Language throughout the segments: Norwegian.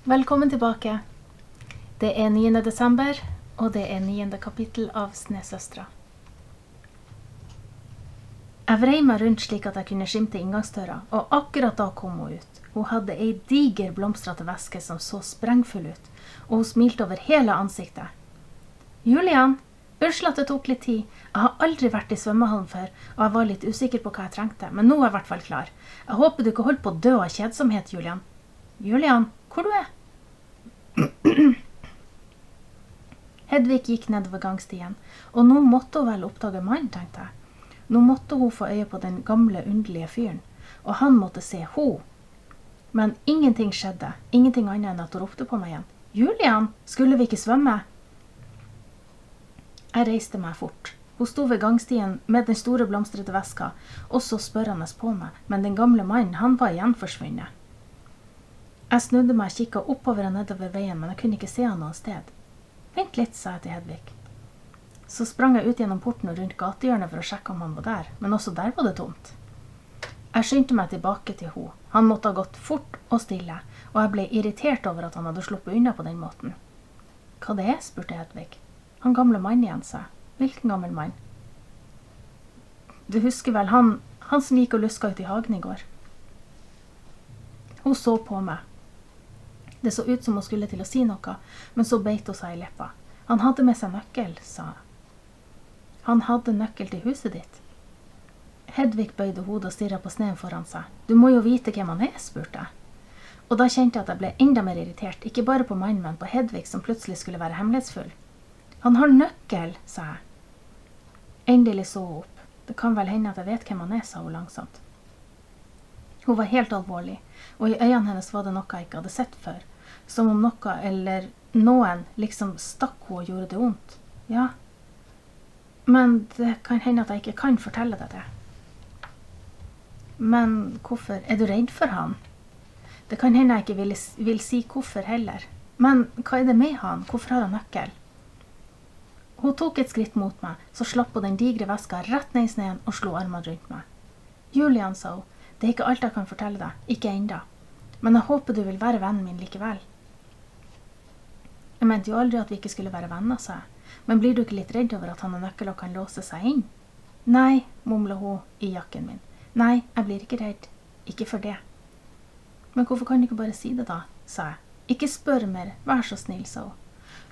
Velkommen tilbake. Det 9. desember, og det 9. kapittel av Snesøstra. Jeg vrei meg rundt slik at jeg kunne skimte inngangsdøra, og akkurat da kom hun ut. Hun hadde en diger blomstrete veske som så sprengfull ut, og hun smilte over hele ansiktet. Julian, unnskyld at det tok litt tid. Jeg har aldri vært i svømmehallen før, og jeg var litt usikker på hva jeg trengte, men nå er jeg i hvert fall klar. Jeg håper du ikke holdt på å dø av kjedsomhet, Julian. Julian, hvor du er? Hedvig gikk nedover gangstien, og nå måtte hun vel oppdage mannen, tenkte jeg. Nå måtte hun få øye på den gamle, underlige fyren, og han måtte se henne. Men ingenting skjedde, ingenting annet enn at hun ropte på meg igjen. Julian, skulle vi ikke svømme? Jeg reiste meg fort. Hun sto ved gangstien med den store blomstrete veska, og så spørrende på meg, men den gamle mannen, han var igjen forsvunnet. Jeg snudde meg og kikket oppover og nedover veien, men jeg kunne ikke se han noe sted. Vent litt, sa jeg til Hedvig. Så sprang jeg ut gjennom porten og rundt gatehjørnet for å sjekke om han var der, men også der var det tomt. Jeg skyndte meg tilbake til henne. Han måtte ha gått fort og stille, og jeg ble irritert over at han hadde sluppet unna på den måten. Hva det er, spurte Hedvig. Han gamle mann igjen, sa jeg. Hvilken gammel mann? Du husker vel han som gikk og luska ut i hagen i går. Hun så på meg. Det så ut som hun skulle til å si noe, men så beit hun seg i leppa. Han hadde med seg nøkkel, sa jeg. Han hadde nøkkel til huset ditt. Hedvig bøyde hodet og stirret på sneen foran seg. Du må jo vite hvem han er, spurte jeg. Og da kjente jeg at jeg ble enda mer irritert, ikke bare på mannen, men på Hedvig som plutselig skulle være hemmelighetsfull. Han har nøkkel, sa jeg. Endelig så hun opp. Det kan vel hende at jeg vet hvem han er, sa hun langsomt. Hun var helt alvorlig, og i øynene hennes var det noe jeg ikke hadde sett før, som om noe eller noen liksom stakk henne og gjorde det vondt. Ja, men det kan hende at jeg ikke kan fortelle deg det. Men hvorfor? Er du redd for han? Det kan hende jeg ikke vil si hvorfor heller. Men hva er det med han? Hvorfor har han nøkkel? Hun tok et skritt mot meg, så slapp hun den digre veska rett ned i sneen og slo armene rundt meg. Julian, sa hun. Det er ikke alt jeg kan fortelle deg, ikke enda. Men jeg håper du vil være vennen min likevel. Jeg mente jo aldri at vi ikke skulle være venner, sa jeg. Men blir du ikke litt redd over at han har nøkkel og kan låse seg inn? Nei, mumlet hun i jakken min. Nei, jeg blir ikke redd. Ikke for det. Men hvorfor kan du ikke bare si det da, sa jeg. Ikke spør mer, vær så snill, sa hun.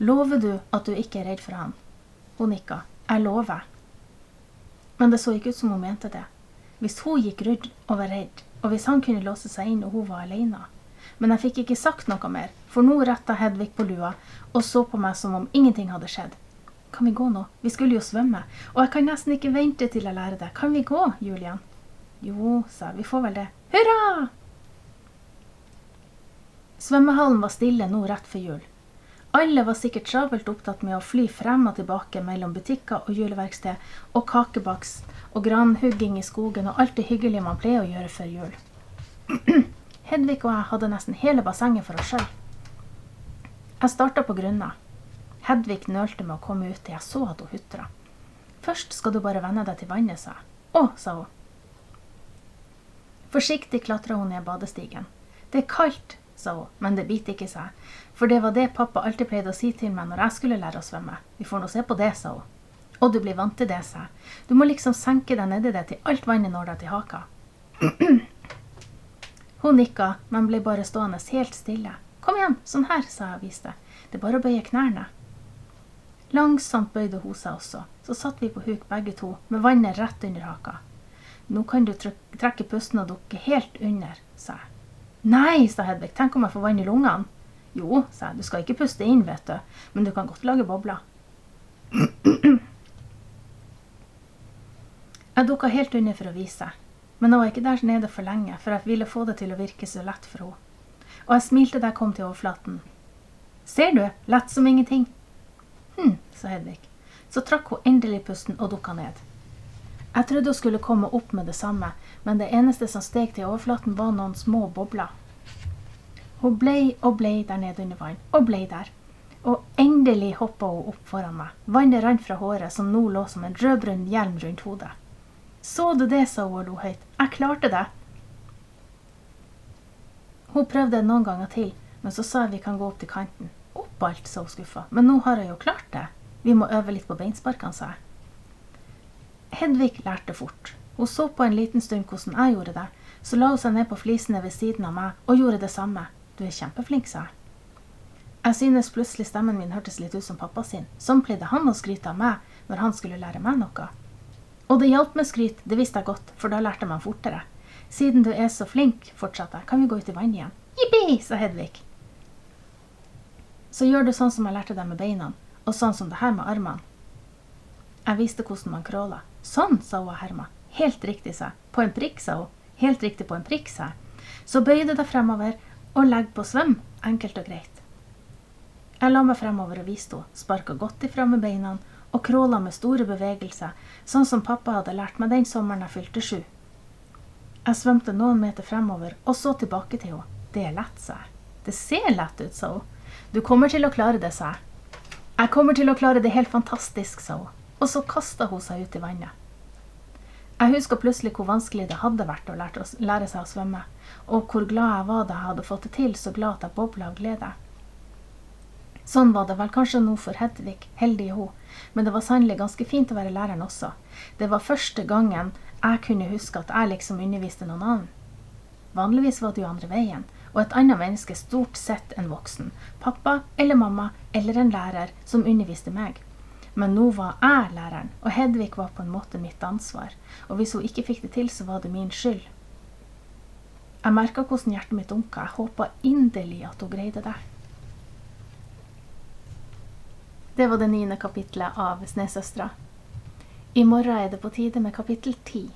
Lover du at du ikke er redd for han? Hun nikket. Jeg lover. Men det så ikke ut som hun mente det. Hvis hun gikk rundt og var redd, og hvis han kunne låse seg inn og hun var alene. Men jeg fikk ikke sagt noe mer, for nå rettet Hedvig på lua og så på meg som om ingenting hadde skjedd. Kan vi gå nå? Vi skulle jo svømme, og jeg kan nesten ikke vente til jeg lærer det. Kan vi gå, Julian? Jo, sa jeg, vi får vel det. Hurra! Svømmehallen var stille nå rett før jul. Alle var sikkert travelt opptatt med å fly frem og tilbake mellom butikker og juleverksted og kakebaks og granhugging i skogen og alt det hyggelige man pleier å gjøre før jul. Hedvig og jeg hadde nesten hele bassenget for oss selv. Jeg startet på grunna. Hedvig nølte med å komme ut til jeg så at hun hutret. Først skal du bare vende deg til vannet, sa jeg. Å, sa hun. Forsiktig klatret hun ned badestigen. Det er kaldt, sa hun, men det biter ikke seg. For det var det pappa alltid pleide å si til meg når jeg skulle lære å svømme. Vi får nå se på det, sa hun. Og du blir vant til det, sa jeg. Du må liksom senke deg nedi det til alt vannet når deg til haka. Hun nikket, men ble bare stående helt stille. Kom igjen, sånn her, sa jeg og viste. Det er bare å bøye knærne. Langsomt bøyde hun seg også. Så satt vi på huk begge to, med vannet rett under haka. Nå kan du trekke pusten og dukke helt under, sa jeg. Nei, sa Hedvig, tenk om jeg får vann i lungene. Jo, sa jeg, du skal ikke puste inn, vet du, men du kan godt lage bobler. Jeg dukket helt under for å vise, men jeg var ikke der nede for lenge, for jeg ville få det til å virke så lett for henne. Og jeg smilte da jeg kom til overflaten. Ser du, lett som ingenting. Sa Hedvig. Så trakk hun endelig pusten og dukket ned. Jeg trodde hun skulle komme opp med det samme, men det eneste som steg til overflaten var noen små bobler. Hun ble og ble der nede under vann, og ble der. Og endelig hoppet hun opp foran meg. Vannet rant fra håret som nå lå som en rødbrun hjelm rundt hodet. Så du det, sa hun og lo høyt. Jeg klarte det. Hun prøvde det noen ganger til, Men så sa jeg vi kan gå opp til kanten. Opp alt, sa hun skuffet. Men nå har jeg jo klart det. Vi må øve litt på beinsparkene, sa jeg. Hedvig lærte fort. Hun så på en liten stund hvordan jeg gjorde det, så la hun seg ned på flisene ved siden av meg og gjorde det samme. Du er kjempeflink, sa jeg. Jeg synes plutselig stemmen min hørtes litt ut som pappa sin. Sånn pleide han å skryte av meg når han skulle lære meg noe. Og det hjalp med skryt, det visste jeg godt, for da lærte man fortere. Siden du er så flink, fortsatte jeg, kan vi gå ut i vann igjen? Jippi, sa Hedvig. Så gjør du sånn som jeg lærte deg med beina, og sånn som det her med armene. Jeg viste hvordan man kråla. Sånn, sa hun og herma. Helt riktig, sa jeg. På en prikk, sa hun. Helt riktig på en prikk, sa jeg. Så bøyde deg fremover og legg på svøm, enkelt og greit. Jeg la meg fremover og viste henne, sparket godt ifra med beina og kråla med store bevegelser, sånn som pappa hadde lært meg den sommeren jeg fylte 7. Jeg svømte noen meter fremover og så tilbake til henne. Det er lett, sa jeg. Det ser lett ut, sa hun. Du kommer til å klare det, sa jeg. Jeg kommer til å klare det helt fantastisk, sa hun. Og så kastet hun seg ut i vannet. Jeg husker plutselig hvor vanskelig det hadde vært å lære seg å svømme, og hvor glad jeg var da jeg hadde fått det til, så glad at jeg boblet av glede. Sånn var det vel kanskje nå for Hedvig, heldig hun, men det var sannelig ganske fint å være læreren også. Det var første gangen jeg kunne huske at jeg liksom underviste noen annen. Vanligvis var det jo andre veien, og et annet menneske stort sett en voksen, pappa eller mamma eller en lærer som underviste meg. Men nå var jeg læreren, og Hedvig var på en måte mitt ansvar, og hvis hun ikke fikk det til, så var det min skyld. Jeg merket hvordan hjertet mitt dunket, jeg håpet inderlig at hun greide det. Det var det 9. kapitlet av Snesøstre. I morgen er det på tide med kapittel 10.